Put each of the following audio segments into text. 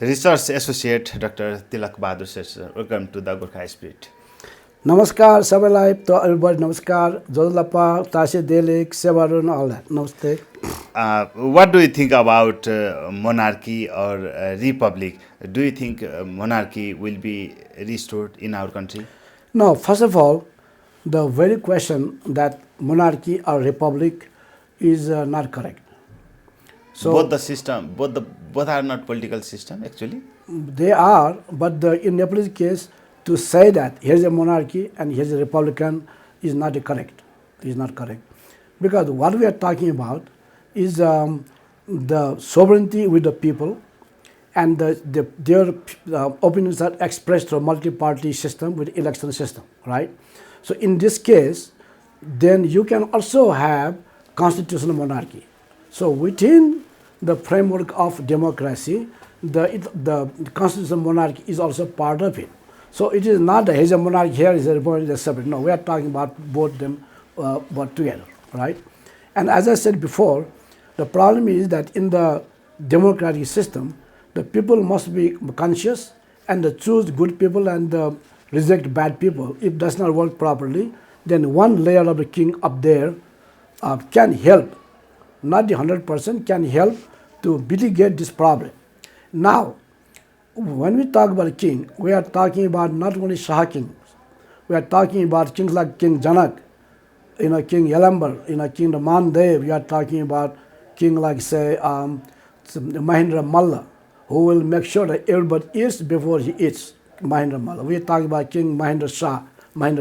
Research Associate Dr. Tilak Bahadur Shrestha. Welcome to the Gorkha Spirit. Namaskar, Sabalai, to everybody, Namaskar, Jodlapa, Tashi Delik, Sevarun, all that. Namaste. What do you think about monarchy or republic? Do you think monarchy will be restored in our country? No, first of all, the very question that monarchy or republic is not correct. So both the system, both are not political system actually. They are, but in Nepalese case, to say that here's a monarchy and here's a republican is not correct. Is not correct, because what we are talking about is the sovereignty with the people, and their opinions are expressed through multi-party system with election system, right? So in this case, then you can also have constitutional monarchy. So within the framework of democracy, the constitutional monarchy is also part of it. So it is not that here's a monarchy, here is a republic, is separate. No, we are talking about both them both together, right? And as I said before, the problem is that in the democratic system, the people must be conscious and choose good people and reject bad people. If it does not work properly, then one layer of the king up there can help, not the 100%, can help to mitigate this problem. Now, when we talk about a king, we are talking about not only Shah kings. We are talking about kings like King Janak, King Yalambar, King Mandev. We are talking about king like, say, Mahendra Malla, who will make sure that everybody eats before he eats. Mahendra Malla. We are talking about King Mahendra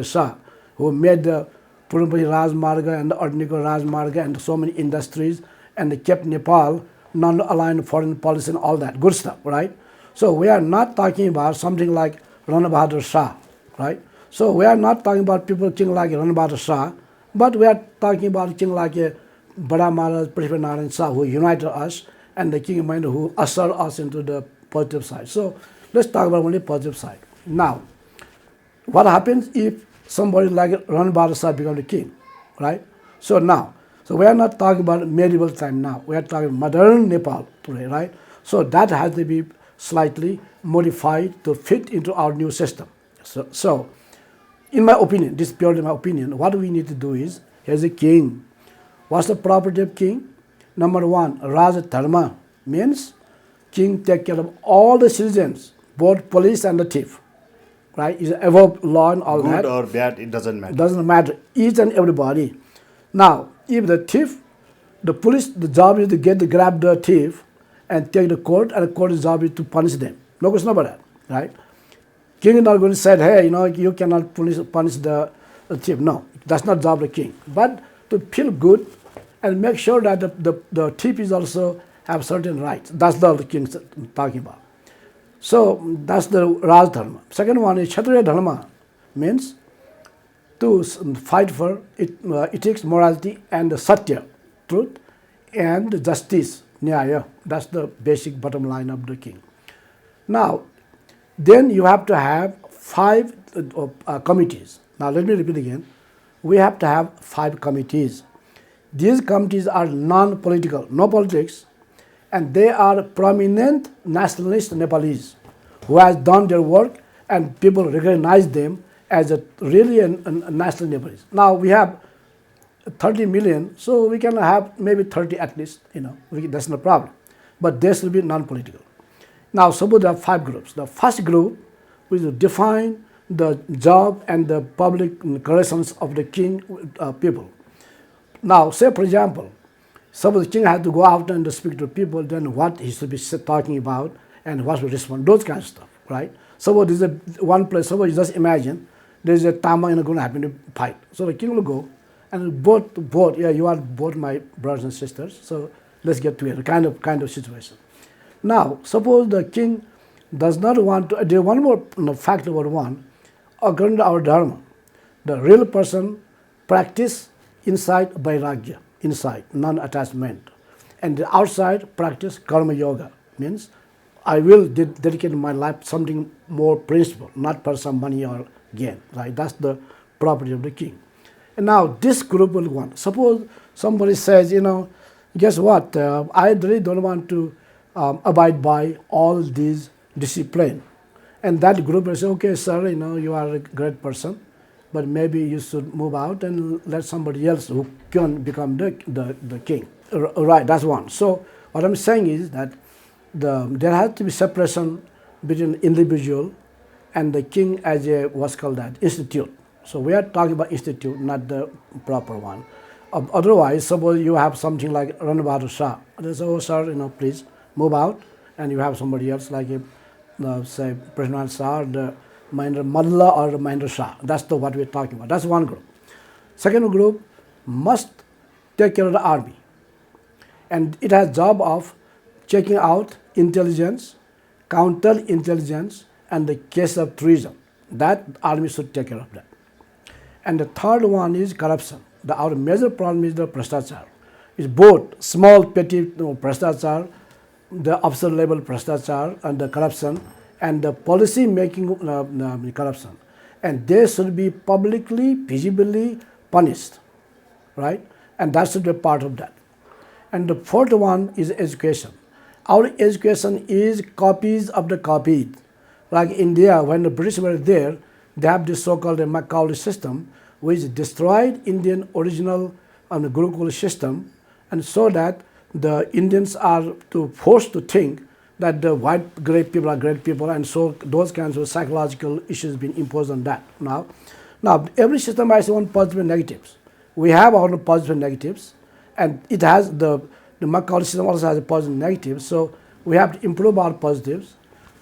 Shah, who made the Purumpati Rajmarga and the Ardniko Rajmarga and so many industries, and they kept Nepal non-aligned foreign policy and all that good stuff, right? So we are not talking about something like Rana Bahadur Shah, right? So we are not talking about people king like Rana Bahadur Shah, but we are talking about king like Bada Maharaj Prithvi Narayan Shah, who united us, and the king of Mahendra who ushered us into the positive side. So let's talk about only positive side. Now, what happens if somebody like Rana Bahadur Shah becomes the king, right? So we are not talking about medieval time now. We are talking modern Nepal today, right? So that has to be slightly modified to fit into our new system. So in my opinion, this is purely my opinion, what we need to do is, here's a king. What's the property of king? Number one, Raja Dharma means king take care of all the citizens, both police and the thief, right? Is above law and all that. Good or bad, it doesn't matter. Doesn't matter, each and everybody. Now, if the thief, the police, the job is to grab the thief and take the court, and the court's job is to punish them. No question about that, right? King is not going to say, hey, you cannot punish the thief. No, that's not job of the king. But to feel good and make sure that the thief is also have certain rights. That's the king talking about. So that's the Raj Dharma. Second one is Kshatriya Dharma, means to fight for ethics, morality, and satya, truth, and justice, nyaya. That's the basic bottom line of the king. Now, then you have to have 5 committees. Now, let me repeat again. We have to have 5 committees. These committees are non-political, no politics, and they are prominent nationalist Nepalese who has done their work, and people recognize them as really a national Nepalese. Now we have 30 million, so we can have maybe 30 at least, that's no problem. But they should be non-political. Now suppose there are 5 groups. The first group will define the job and the public relations of the king people. Now say for example, suppose the king has to go out and speak to people, then what he should be talking about and what will respond, those kind of stuff, right? Suppose there's one place, suppose you just imagine, there's a Tama going to happen to fight. So the king will go and both, yeah, you are both my brothers and sisters, so let's get together, kind of situation. Now, suppose the king does not want to, there's one more fact about one, according to our dharma, the real person practice inside vairagya, inside, non-attachment, and the outside practice karma yoga, means I will dedicate my life something more principle, not for some money or gain, right? That's the property of the king. And now this group will want. Suppose somebody says, guess what? I really don't want to abide by all these discipline. And that group will say, okay, sir, you are a great person, but maybe you should move out and let somebody else who can become the king. Right, that's one. So what I'm saying is that there has to be separation between individual and the king as a, what's called that, institute. So we are talking about institute, not the proper one. Otherwise, suppose you have something like Rana Bahadur Shah. They say, oh sir, please move out, and you have somebody else like say President Shah or the Mahendra Malla or Mahendra Shah. That's what we're talking about. That's one group. Second group must take care of the army, and it has job of checking out intelligence, counter-intelligence, and the case of treason. That army should take care of that. And the third one is corruption. Our major problem is the Bhrashtachar. It's both small, petty Bhrashtachar, the officer level Bhrashtachar, and the corruption, and the policy making corruption. And they should be publicly, visibly punished, right? And that should be a part of that. And the fourth one is education. Our education is copies of the copied. Like India, when the British were there, they have this so-called Macaulay system, which destroyed Indian original Gurukul system, and so that the Indians are forced to think that the white great people are great people, and so those kinds of psychological issues being imposed on that. Now every system has its own positive and negatives. We have our own positive and negatives, and it has the Macaulay system also has a positive and negative. So we have to improve our positives,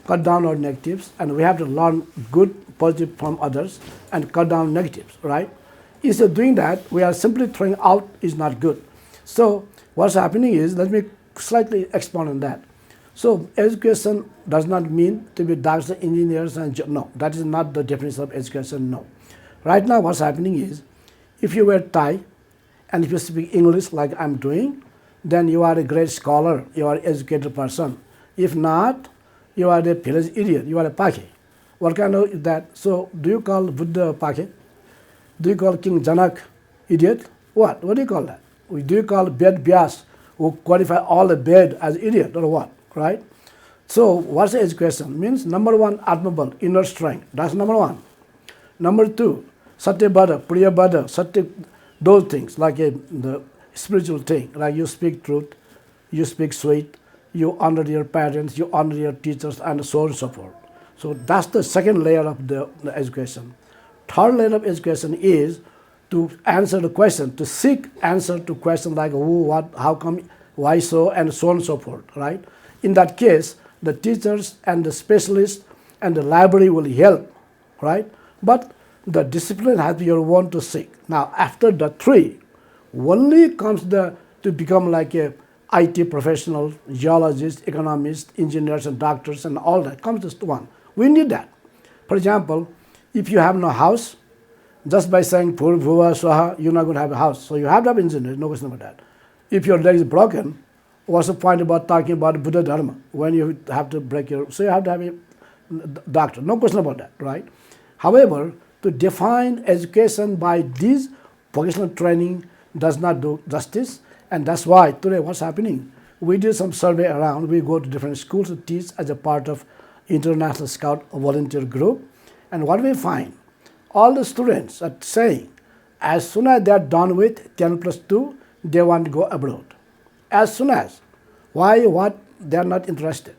cut down our negatives, and we have to learn good positive from others and cut down negatives, right? Instead of doing that, we are simply throwing out is not good. So what's happening is, let me slightly expand on that. So education does not mean to be doctors, engineers, and no, that is not the definition of education, no. Right now what's happening is, if you wear tie and if you speak English like I'm doing, then you are a great scholar, you are an educated person. If not, you are a village idiot, you are a pake. What kind of that? So do you call Buddha pake? Do you call King Janak idiot? What? What do you call that? Do you call Ved Vyas, who qualify all the Ved as idiot, or what? Right? So what's the education? Means number one, Atmabal, inner strength. That's number one. Number two, Satya Bada, Priya Bada, Satya, those things, like the spiritual thing, like you speak truth, you speak sweet, you honor your parents, you honor your teachers, and so on and so forth. So that's the second layer of the education. Third layer of education is to answer the question, to seek answer to questions like who, what, how come, why so, and so on and so forth, right? In that case, the teachers and the specialists and the library will help, right? But the discipline has to be your own to seek. Now, after the three, only comes to become like a IT professional, geologist, economist, engineers, and doctors, and all that comes just one. We need that. For example, if you have no house, just by saying Pur, Bhuva, Swaha, you're not going to have a house. So you have to have engineers, no question about that. If your leg is broken, what's the point about talking about Buddha Dharma when you have to break your... So you have to have a doctor, no question about that, right? However, to define education by this vocational training does not do justice, and that's why today what's happening, we did some survey around, we go to different schools to teach as a part of International Scout volunteer group, and what we find, all the students are saying, as soon as they are done with 10+2, they want to go abroad. As soon as. Why, what, they are not interested,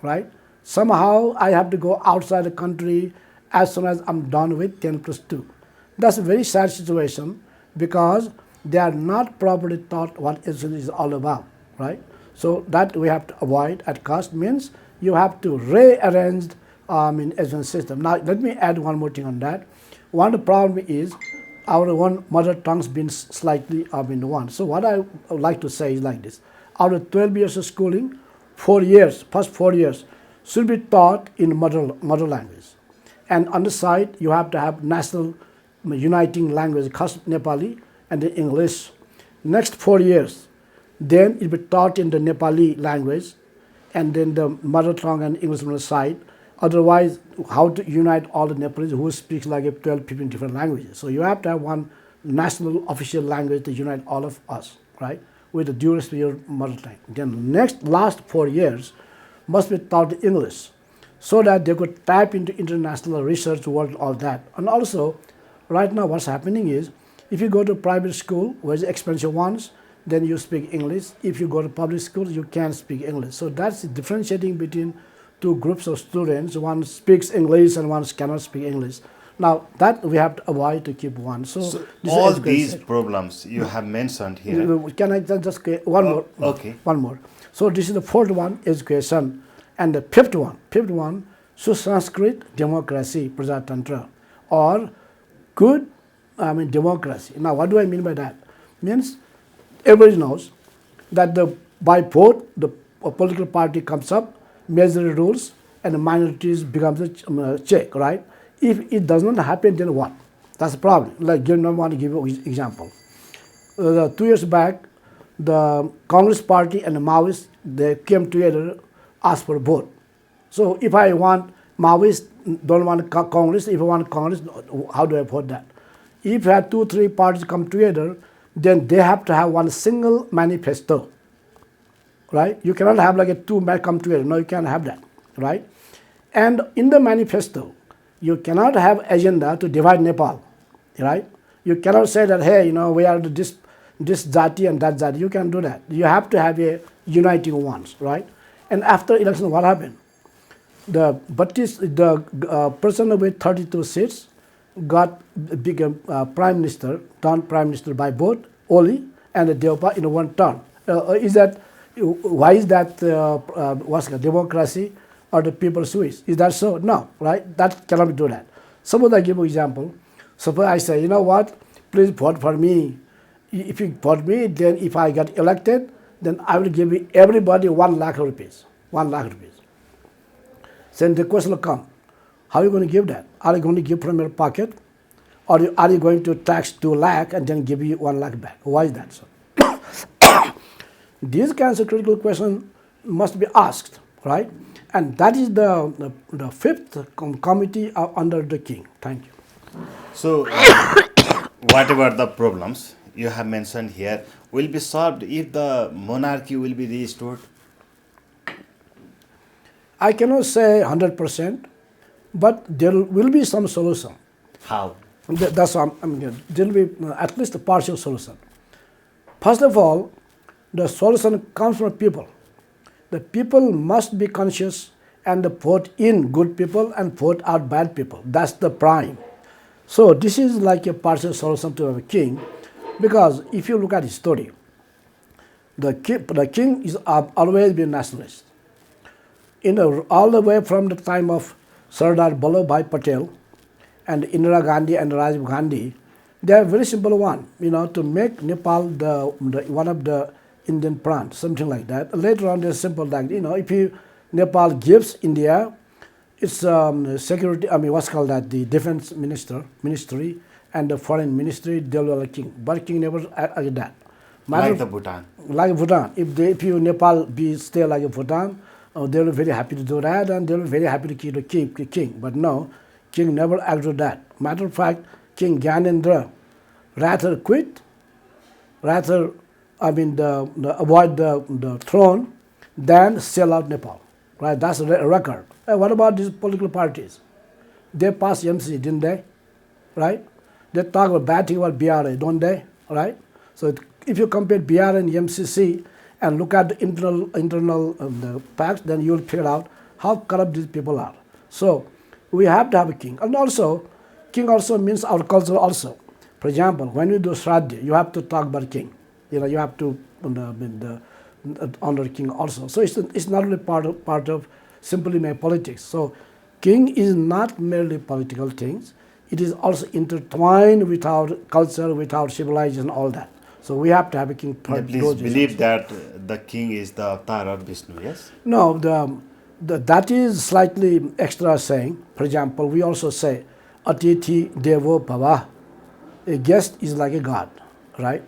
right? Somehow I have to go outside the country as soon as I'm done with 10+2. That's a very sad situation because they are not properly taught what education is all about, right? So that we have to avoid at cost, means you have to rearrange in education system. Now let me add one more thing on that. One of the problem is our own mother tongue's been slightly one. So what I would like to say is like this. Out of 12 years of schooling, 4 years, first 4 years, should be taught in mother language. And on the side, you have to have national uniting language, Nepali, and the English. Next 4 years, then it will be taught in the Nepali language, and then the mother tongue and English on the side. Otherwise, how to unite all the Nepalese who speaks like 12, 15 different languages. So you have to have one national official language to unite all of us, right? with the due respect to your mother tongue. Then last 4 years must be taught English so that they could tap into international research world, all that. And also, right now what's happening is, if you go to private school, where's the expensive ones, then you speak English. If you go to public school, you can't speak English. So that's differentiating between two groups of students. One speaks English and one cannot speak English. Now that we have to avoid to keep one. So, So this is all education. these problems you have mentioned here. Can I just get one more? Okay. One more. So this is the fourth one, education, and the fifth one, Susanskrit democracy, Prajatantra, or good, democracy. Now, what do I mean by that? Means everybody knows that by vote the a political party comes up, majority rules, and the minorities becomes a check, right? If it does not happen, then what? That's the problem. Like, I want to give you an example. 2 years back, the Congress party and the Maoists, they came together, asked for a vote. So if I want Maoists, don't want Congress, if I want Congress, how do I vote that? If you have 2-3 parties come together, then they have to have one single manifesto, right? You cannot have like a two men come together. No, you can't have that, right? And in the manifesto, you cannot have agenda to divide Nepal, right? You cannot say that, hey, we are this jati and that jati. You can't do that. You have to have a uniting ones, right? And after election, what happened? The person with 32 seats became prime minister, turned prime minister by vote, Oli and Deopa in one turn. Why is that what's democracy or the people's wish? Is that so? No, right? That cannot do that. Suppose I give you an example. Suppose I say, you know what, please vote for me. If you vote me, then if I get elected, then I will give everybody 1 lakh rupees. 1 lakh rupees. Then the question will come, how are you going to give that? Are you going to give from your pocket? Or are you going to tax 2 lakh and then give you 1 lakh back? Why is that so? These kinds of critical questions must be asked, right? And that is the fifth committee under the king. Thank you. So whatever the problems you have mentioned here will be solved if the monarchy will be restored? I cannot say 100%, but there will be some solution. How? That's what there will be at least a partial solution. First of all, the solution comes from people. The people must be conscious and vote in good people and vote out bad people. That's the prime. So this is like a partial solution to a king, because if you look at his story, the king is always been nationalist. All the way from the time of Sardar Vallabhbhai Patel and Indira Gandhi and Rajiv Gandhi, they are very simple one, to make Nepal the one of the Indian plant, something like that. Later on, there's simple like, if Nepal gives India its security, what's called that, the defense ministry and the foreign ministry, they will like king. But king never like that. Like the Bhutan. Like Bhutan. If you Nepal stay like Bhutan, they will be very happy to do that, and they will be very happy to keep the king. But no, king never agreed that. Matter of fact, King Gyanendra rather quit, avoid the throne than sell out Nepal. Right? That's a record. What about these political parties? They passed MC, didn't they? Right? They talk about bad thing about BRA, don't they? Right? So if you compare BRA and MCC and look at the internal the facts, then you will figure out how corrupt these people are. So we have to have a king. And also, king also means our culture also. For example, when you do Shraddha, you have to talk about king. You have to honor king also. So it's not really part of simply my politics. So king is not merely political things. It is also intertwined with our culture, with our civilization, all that. So we have to have a king. Please believe that the king is the avatar of Vishnu, yes? No, that is slightly extra saying. For example, we also say, Atithi Devo Bhava. A guest is like a god, right?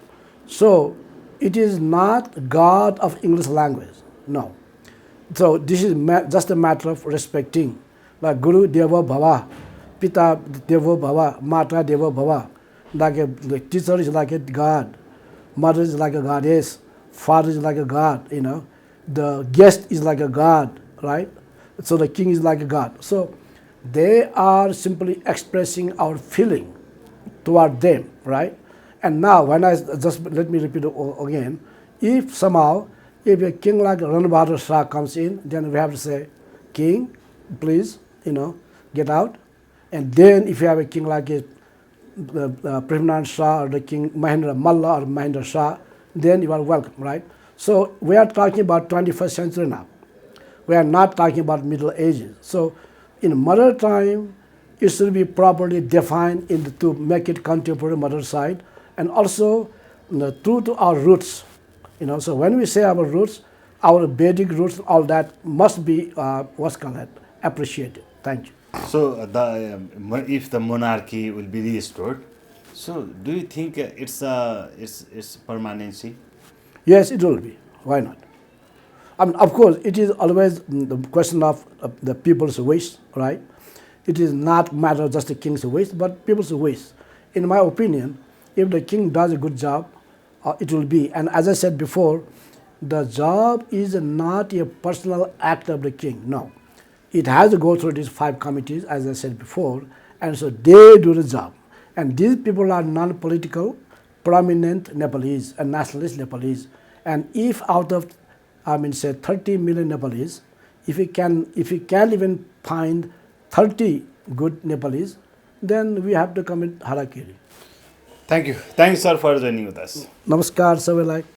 So it is not God of English language, no. So this is just a matter of respecting, like Guru Deva Bhava, Pita Deva Bhava, Mata Deva Bhava. Like the teacher is like a god, mother is like a goddess, father is like a god, the guest is like a god, right? So the king is like a god. So they are simply expressing our feeling toward them, right? And now, when I just let me repeat it again, if somehow if a king like Rana Bahadur Shah comes in, then we have to say, King, please, get out. And then if you have a king like Premanand Shah or the king Mahendra Malla or Mahendra Shah, then you are welcome, right? So we are talking about 21st century now. We are not talking about Middle Ages. So in modern time, it should be properly defined to make it contemporary modern side, and also true to our roots. So when we say our roots, our Vedic roots, all that must be what's called that, appreciated. Thank you. So if the monarchy will be restored, so do you think it's permanency? Yes, it will be. Why not? I mean, of course, it is always the question of the people's wish, right? It is not matter just the king's wish, but people's wish. In my opinion, if the king does a good job, it will be. And as I said before, the job is not a personal act of the king. No, it has to go through these 5 committees, as I said before, and so they do the job. And these people are non-political, prominent Nepalese and nationalist Nepalese. And if out of, say 30 million Nepalese, if we can even find 30 good Nepalese, then we have to commit harakiri. Thank you. Thanks, sir, for joining with us. Namaskar, सबैलाई.